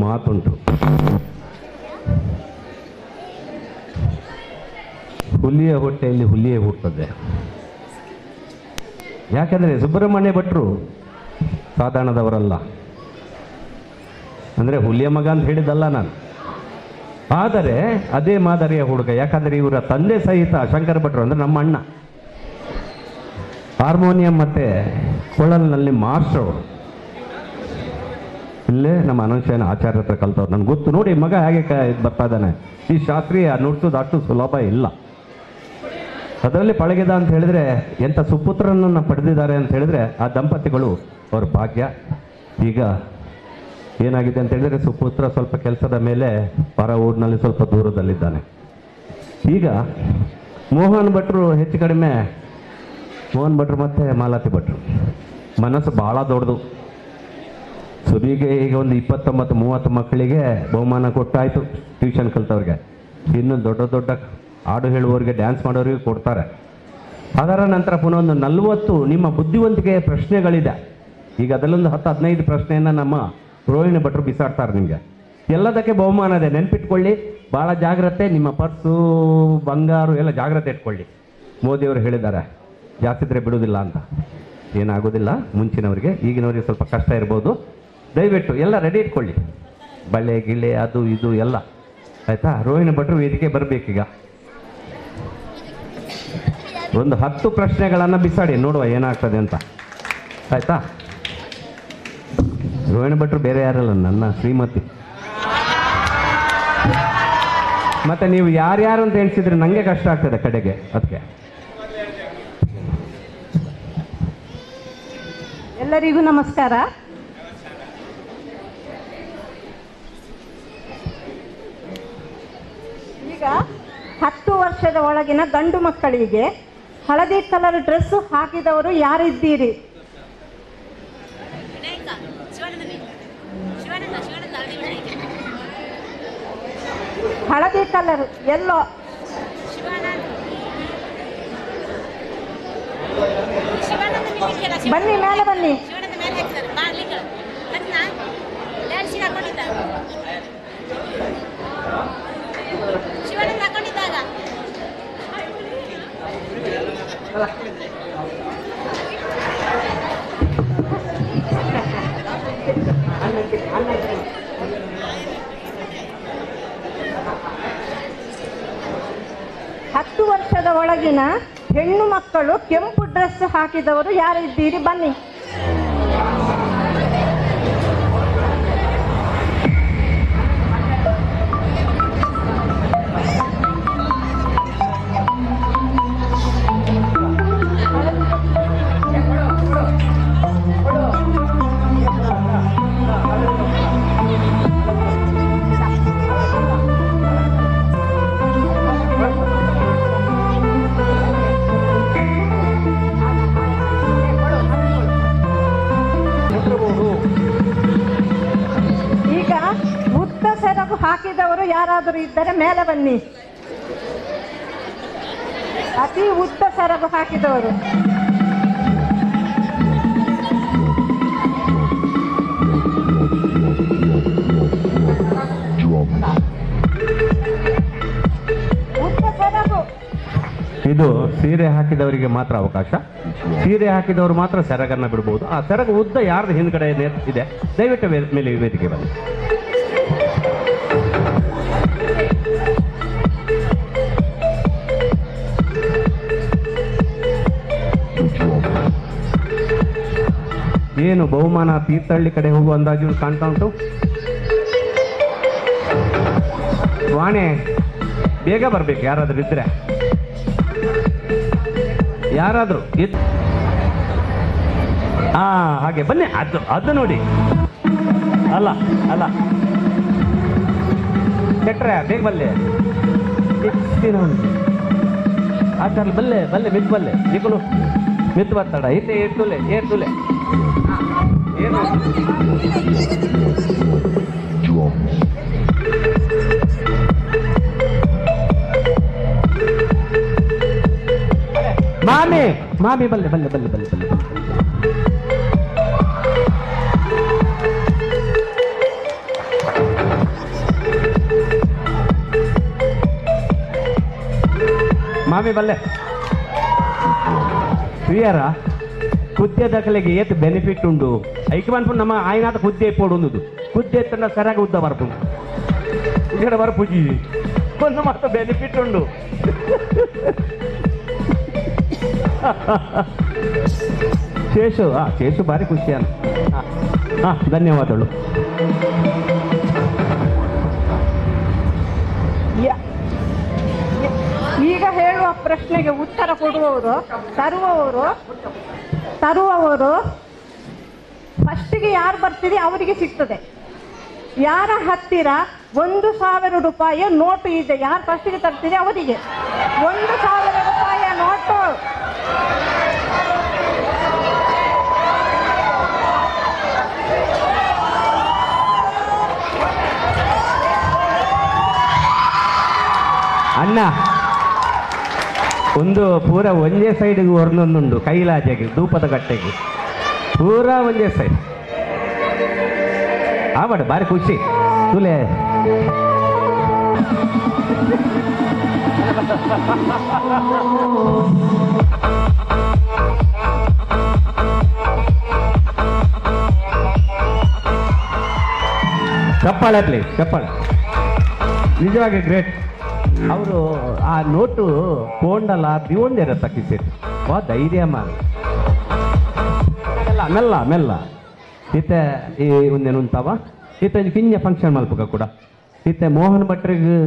ಮಾತುಂಟು, ಹುಲಿಯ ಹೊಟ್ಟೆಯಲ್ಲಿ ಹುಲಿಯೇ ಹುಟ್ಟುತ್ತದೆ. ಯಾಕಂದರೆ ಸುಬ್ರಹ್ಮಣ್ಯ ಭಟ್ರು ಸಾಧಾರಣದವರಲ್ಲ. ಅಂದರೆ ಹುಲಿಯ ಮಗ ಅಂತ ಹೇಳಿದ್ದಲ್ಲ ನಾನು, ಆದರೆ ಅದೇ ಮಾದರಿಯ ಹುಡುಗ. ಯಾಕಂದರೆ ಇವರ ತಂದೆ ಸಹಿತ ಶಂಕರ ಭಟ್ರು ಅಂದರೆ ನಮ್ಮ ಅಣ್ಣ ಹಾರ್ಮೋನಿಯಂ ಮತ್ತು ಕೊಳಲ್ನಲ್ಲಿ ಮಾಸ್ಟರ್ ಅವರು. ಇಲ್ಲೇ ನಮ್ಮ ಅನಂತಶಯನ ಆಚಾರ್ಯ ಹತ್ರ ಕಲ್ತವ್ರು. ನನಗೆ ಗೊತ್ತು ನೋಡಿ, ಮಗ ಹೇಗೆ ಬರ್ತಾ ಇದ್ದಾನೆ. ಈ ಶಾಸ್ತ್ರೀಯ ನುಡ್ಸೋದು ಅಷ್ಟು ಸುಲಭ ಇಲ್ಲ. ಅದರಲ್ಲಿ ಪಳಗಿದ ಅಂತ ಹೇಳಿದ್ರೆ, ಎಂಥ ಸುಪುತ್ರನನ್ನು ಪಡೆದಿದ್ದಾರೆ ಅಂತ ಹೇಳಿದ್ರೆ ಆ ದಂಪತಿಗಳು ಅವ್ರ ಭಾಗ್ಯ. ಈಗ ಏನಾಗಿದೆ ಅಂತ ಹೇಳಿದ್ರೆ, ಸುಪುತ್ರ ಸ್ವಲ್ಪ ಕೆಲಸದ ಮೇಲೆ ಪರ ಊರಿನಲ್ಲಿ ಸ್ವಲ್ಪ ದೂರದಲ್ಲಿದ್ದಾನೆ. ಈಗ ಮೋಹನ್ ಭಟ್ರು ಹೆಚ್ಚು ಕಡಿಮೆ, ಮೋಹನ್ ಭಟ್ರು ಮತ್ತು ಮಾಲತಿ ಭಟ್ರು ಮನಸ್ಸು ಭಾಳ ದೊಡ್ಡದು. ಸುರಿಗೆ ಈಗ ಒಂದು 29-30 ಮಕ್ಕಳಿಗೆ ಬಹುಮಾನ ಕೊಟ್ಟಾಯಿತು, ಟ್ಯೂಷನ್ ಕಲ್ತವ್ರಿಗೆ. ಇನ್ನು ದೊಡ್ಡ ದೊಡ್ಡ ಹಾಡು ಹೇಳುವವರಿಗೆ, ಡ್ಯಾನ್ಸ್ ಮಾಡೋರಿಗೆ ಕೊಡ್ತಾರೆ. ಅದರ ನಂತರ ಪುನಃ ಒಂದು 40 ನಿಮ್ಮ ಬುದ್ಧಿವಂತಿಕೆಯ ಪ್ರಶ್ನೆಗಳಿದೆ. ಈಗ ಅದರಲ್ಲೊಂದು 10-15 ಪ್ರಶ್ನೆಯನ್ನು ನಮ್ಮ ರೋಹಿಣಿ ಭಟ್ರು ಬಿಸಾಡ್ತಾರೆ ನಿಮಗೆ. ಎಲ್ಲದಕ್ಕೆ ಬಹುಮಾನ ಇದೆ, ನೆನ್ಪಿಟ್ಕೊಳ್ಳಿ. ಭಾಳ ಜಾಗ್ರತೆ, ನಿಮ್ಮ ಪರ್ಸು ಬಂಗಾರು ಎಲ್ಲ ಜಾಗ್ರತೆ ಇಟ್ಕೊಳ್ಳಿ. ಮೋದಿಯವರು ಹೇಳಿದ್ದಾರೆ ಜಾಸ್ತಿ ಇದ್ರೆ ಬಿಡೋದಿಲ್ಲ ಅಂತ. ಏನಾಗೋದಿಲ್ಲ ಮುಂಚಿನವರಿಗೆ, ಈಗಿನವರಿಗೆ ಸ್ವಲ್ಪ ಕಷ್ಟ ಇರ್ಬೋದು. ದಯವಿಟ್ಟು ಎಲ್ಲ ರೆಡಿ ಇಟ್ಕೊಳ್ಳಿ, ಬಳೆ ಗಿಳೆ ಅದು ಇದು ಎಲ್ಲ, ಆಯಿತಾ? ರೋಹಿಣಿ ಭಟ್ರು ವೇದಿಕೆ ಬರಬೇಕೀಗ. ಒಂದು 10 ಪ್ರಶ್ನೆಗಳನ್ನು ಬಿಸಾಡಿ ನೋಡುವ ಏನಾಗ್ತದೆ ಅಂತ, ಆಯಿತಾ? ರೋಹಿಣಿ ಭಟ್ರು ಬೇರೆ ಯಾರಲ್ಲ, ನನ್ನ ಶ್ರೀಮತಿ. ಮತ್ತೆ ನೀವು ಯಾರ್ಯಾರು ಅಂತ ಎಣಿಸಿದ್ರೆ ನನಗೆ ಕಷ್ಟ ಆಗ್ತದೆ ಕಡೆಗೆ. ಅದಕ್ಕೆ ಎಲ್ಲರಿಗೂ ನಮಸ್ಕಾರ. ಈಗ 10 ವರ್ಷದ ಒಳಗಿನ ಗಂಡು ಮಕ್ಕಳಿಗೆ ಹಳದಿ ಕಲರ್ ಡ್ರೆಸ್ ಹಾಕಿದವರು ಯಾರಿದ್ದೀರಿ? ಹಳದಿ ಕಲರ್ ಎಲ್ಲೋ ಬನ್ನಿ, ಮೇಲೆ ಬನ್ನಿ. ಹತ್ತು ವರ್ಷದ ಒಳಗಿನ ಹೆಣ್ಣು ಮಕ್ಕಳು ಕೆಂಪು ಡ್ರೆಸ್ ಹಾಕಿದವರು ಯಾರಿದ್ದೀರಿ? ಬನ್ನಿ. ಈಗ ಉದ್ದ ಸೆರಗು ಹಾಕಿದವರು ಯಾರಾದರೂ ಇದ್ದರೆ ಮೇಲೆ ಬನ್ನಿ. ಅತಿ ಉದ್ದ ಸೆರಗು ಹಾಕಿದವರು. ಉದ್ದ ಸೆರಗು ಇದು ಸೀರೆ ಹಾಕಿದವರಿಗೆ ಮಾತ್ರ ಅವಕಾಶ. ಸೀರೆ ಹಾಕಿದವರು ಮಾತ್ರ ಸೆರಗನ್ನು ಬಿಡಬಹುದು. ಆ ಸೆರಗು ಉದ್ದ ಯಾರ್ದು ಹಿಂದ್ಗಡೆ ಇದೆ ದಯವಿಟ್ಟು ಮೇಲೆ ವೇದಿಕೆ ಬನ್ನಿ. ಏನು ಬಹುಮಾನ ತೀರ್ಥಹಳ್ಳಿ ಕಡೆ ಹೋಗುವ ಅಂದಾಜು ಕಾಣ್ತಾ ಉಂಟು. ವಾಣೆ ಬೇಗ ಬರ್ಬೇಕು, ಯಾರಾದ್ರೂ ಇದ್ರೆ. ಯಾರಾದ್ರೂ ಹಾಗೆ ಬನ್ನಿ. ಅದು ನೋಡಿ, ಅಲ್ಲ ಅಲ್ಲ ಕೆಟ್ರೆ ಬೇಗ ಬಲ್ಲೆ ಆಚಾರ ಬಲ್ಲೆ ಬಲ್ಲೆ ಮಿತ್ ಬಲ್ಲೆ ಈಗಲೂ ಮಿತ್ ಬರ್ತಾಡ ಇತ್ತೆ ಏರ್ತುಲೆ ಏರ್ತುಲೆ ಏನು ಮಾಮಿ ಮಾಮಿ ಬಲ್ಲೆ ಬಲ್ಲೆ ಬಲ್ಲೆ ಬಲ್ಲೆ ಬಲ್ಲೆ ಮಾಮಿ ಬಲ್ಲೆ ಕ್ಲಿಯರ ಕುದ್ದೆ ದಕ್ಕಲೆಗೆ ಏತ್ ಬೆನಿಫಿಟ್ ಉಂಡು ಐಕ್ ಬಂದ್ಬಿಟ್ಟು ನಮ್ಮ ಆಯ್ನಾದ ಕುದ್ದೆ ಪೋಡೊಂದು ಕುದ್ದೆ ಎತ್ತಂಡ ಸರಿಯಾಗಿ ಉದ್ದ ಬರ್ಪು ఇక్కడ ಬರ್ಪುಜಿ ಒಂದು ಮಾತ್ರ ಬೆನಿಫಿಟ್ ಉಂಡು ಶೇಷು ಭಾರಿ ಖುಷಿಯಾನ ಧನ್ಯವಾದಗಳು. ಈಗ ಹೇಳುವ ಪ್ರಶ್ನೆಗೆ ಉತ್ತರ ಕೊಡುವವರು ತರುವವರು ಫಸ್ಟಿಗೆ ಯಾರು ಬರ್ತೀರಿ ಅವರಿಗೆ ಸಿಗ್ತದೆ. ಯಾರ ಹತ್ತಿರ 1,000 ರೂಪಾಯಿಯ ನೋಟು ಇದೆ, ಯಾರು ಫಸ್ಟಿಗೆ ತರ್ತೀರಿ ಅವರಿಗೆ 1,000 ರೂಪಾಯಿಯ ನೋಟು. ಅಣ್ಣ ಒಂದು ಪೂರ ಒಂದೇ ಸೈಡ್ಗೆ ಒಂದೊಂದುಂಡು ಕೈಲಾಜೆಗೆ ಧೂಪದ ಕಟ್ಟೆಗೆ ಪೂರ ಒಂದೇ ಸೈಡ್ ಆವಡ ಬಾರಿ ಖುಷಿ ತುಲೆ ಚಪ್ಪಾಳೆ ಪ್ಲೀಸ್ ಚಪ್ಪಾಳೆ ನಿಜವಾಗಿ ಗ್ರೇಟ್. ಅವರು ಆ ನೋಟು ಕೊಂಡಲ್ಲ ಬಿವೊಂದೇರ ತಕ್ಕಿಸಿಟ್ಟು ಬಾ ಧೈರ್ಯ ಮಾಡ ಮೆಲ್ಲ ಮೆಲ್ಲ ಇತ್ತೆ ಈ ಒಂದೇನು ಉಂತಾವ ಇತ್ತೆ ಕಿಂಜ ಫಂಕ್ಷನ್ ಮಲ್ಪಕ ಕೂಡ ಇತ್ತೆ ಮೋಹನ್ ಭಟ್ರಿಗೆ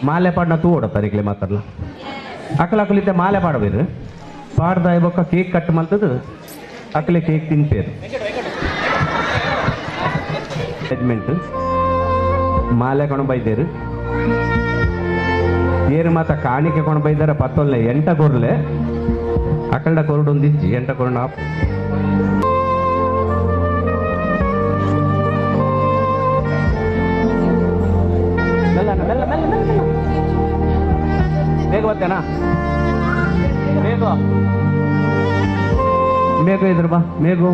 ಮಾಲೆ ಪಾಡ್ನ ತೂಡ ತರಿಕ್ಲೆ ಮಾತಾಡಲ್ಲ ಅಕ್ಕಲಿತ್ತೆ ಮಾಲೆ ಪಾಡಬೇರು ಪಾಡ್ದ ಇವಾಗ ಕೇಕ್ ಕಟ್ ಮಲ್ತದ್ದು ಅಕ್ಕಲೆ ಕೇಕ್ ತಿನ್ಪೇರು ಜಡ್ಜ್ಮೆಂಟ್ ಮಾಲೆ ಕೊಂಡು ಬೈದೇರು ಏರು ಮಾತ ಕಾಣಿಕೆ ಕೊಂಡು ಬೈದಾರ ಪತ್ತೊಲ್ಲೆ ಎಂಟ ಕೊರ್ಲೆ ಅಕ್ಕಳ ಕೊರಡು ಒಂದಿಜ್ಜಿ ಎಂಟ ಕೊರಡು ಆಪ್ ಬೇಗ ಬರ್ತೇನಾ ಬೇಗ ಇದ್ರು ಬಾ ಮೇಗು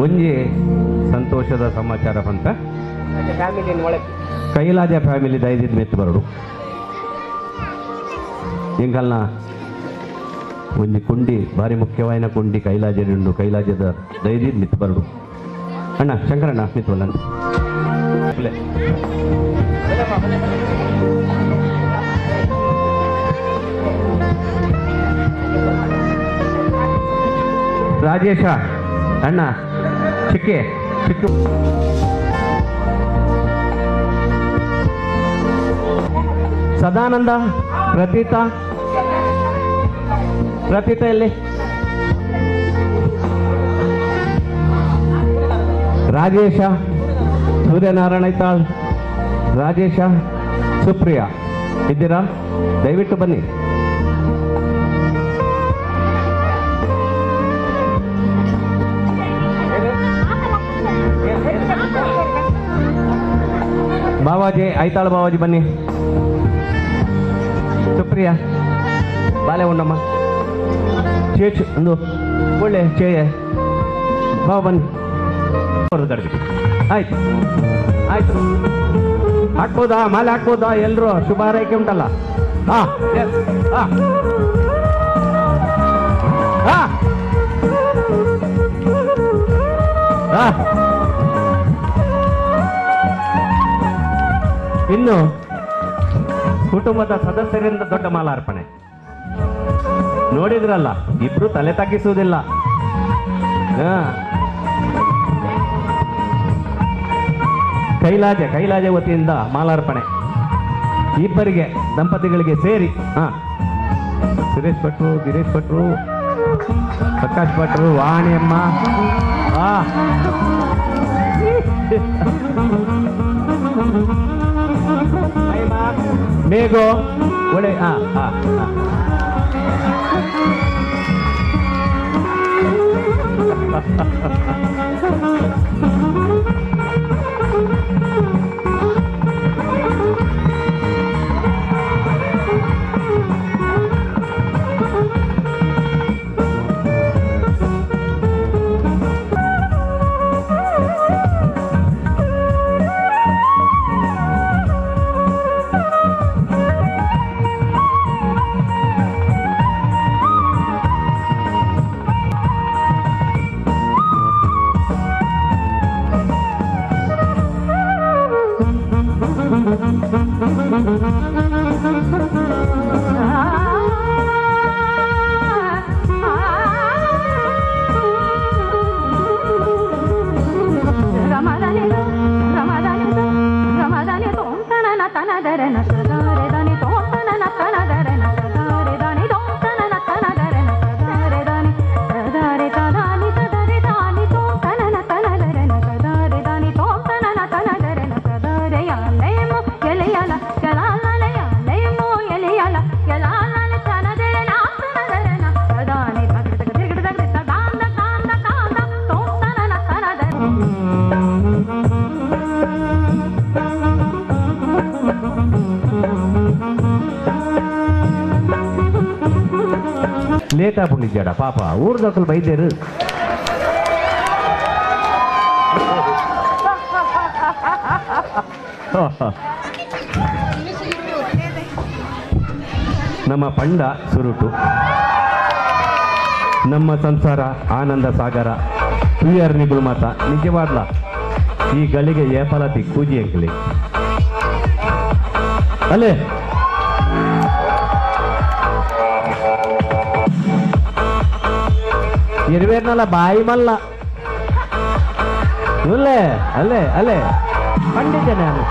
ಒಂಜಿ ಸಂತೋಷದ ಸಮಾಚಾರ ಅಂತ ಕೈಲಾಜ ಫ್ಯಾಮಿಲಿ ದೈದಿದ್ ಮೆತ್ತು ಬರಡು ಎಂಕಲ್ನ ಒಂಜಿ ಕುಂಡಿ ಭಾರಿ ಮುಖ್ಯವಾಯಿನ ಕುಂಡಿ ಕೈಲಾಜನುಂಡು ಕೈಲಾಜದ ದೈದಿದ್ ಮಿತ್ತು ಬರಡು ಅಣ್ಣ ಶಂಕರಣ್ಣ ಮಿತ್ತು ಬಲ್ಲ ರಾಜೇಶ ಅಣ್ಣ ಚಿಕ್ಕ ಸದಾನಂದ ಪ್ರತೀತಾ ಎಲ್ಲಿ ರಾಜೇಶ ಸೂರ್ಯನಾರಾಯಣ ಐತಾಳ್ ರಾಜೇಶ ಸುಪ್ರಿಯಾ ಇದ್ದೀರಾ ದಯವಿಟ್ಟು ಬನ್ನಿ ಬಾವಾಜಿ ಐತಾಳು ಬಾವಾಜಿ ಬನ್ನಿ ಸುಪ್ರಿಯಾ ಬಾಲೆ ಉಂಡಮ್ಮ ಚೇಚು ಒಂದು ಒಳ್ಳೆ ಚೇಯ ಬಾವ ಬನ್ನಿ ಕಡ್ಬಿಟ್ಟು ಆಯ್ತು ಹಾಕ್ಬೋದಾ ಮಾಲೆ ಹಾಕ್ಬೋದಾ ಎಲ್ರು ಶುಭ ಹಾರೈಕೆ ಉಂಟಲ್ಲ ಇನ್ನು ಕುಟುಂಬದ ಸದಸ್ಯರಿಂದ ದೊಡ್ಡ ಮಾಲಾರ್ಪಣೆ ನೋಡಿದ್ರಲ್ಲ ಇಬ್ರು ತಲೆ ತಗ್ಗಿಸುವುದಿಲ್ಲ ಕೈಲಾಜ ವತಿಯಿಂದ ಮಾಲಾರ್ಪಣೆ ಇಬ್ಬರಿಗೆ ದಂಪತಿಗಳಿಗೆ ಸೇರಿ ಸುರೇಶ್ ಭಟ್ರು ಗಿರೀಶ್ ಭಟ್ರು ಪ್ರಕಾಶ್ ಭಟ್ರು ವಾಣಿಯಮ್ಮ ಬೇಗೋ ಒಳ್ಳೆ ಲೇಟ್ ಆಗ್ಬಿಟ್ಟಿದ್ಯಾಡ ಪಾಪ ಊರ್ದಕ್ಕಲ್ ಬೈದೇರು. ನಮ್ಮ ಪಂಡ ಸುರುಟು, ನಮ್ಮ ಸಂಸಾರ ಆನಂದ ಸಾಗರ ತುಯ್ಯರ್ ನಿಗುಳು ಮಾತ ನಿಜವಾಡ್ಲ ಈ ಗಳಿಗೆ ಏಪಲತಿ ಕೂಜಿ ಅಂಕಲಿ ಅಲ್ಲೇ ಇರುವೇರ್ನಲ್ಲ ಬಾಯಿ ಮಲ್ಲ ಅಲ್ಲೇ ಅಲ್ಲೇ ಅಲ್ಲೇ ಕಂಡಿದ್ದೆ ನಾನು.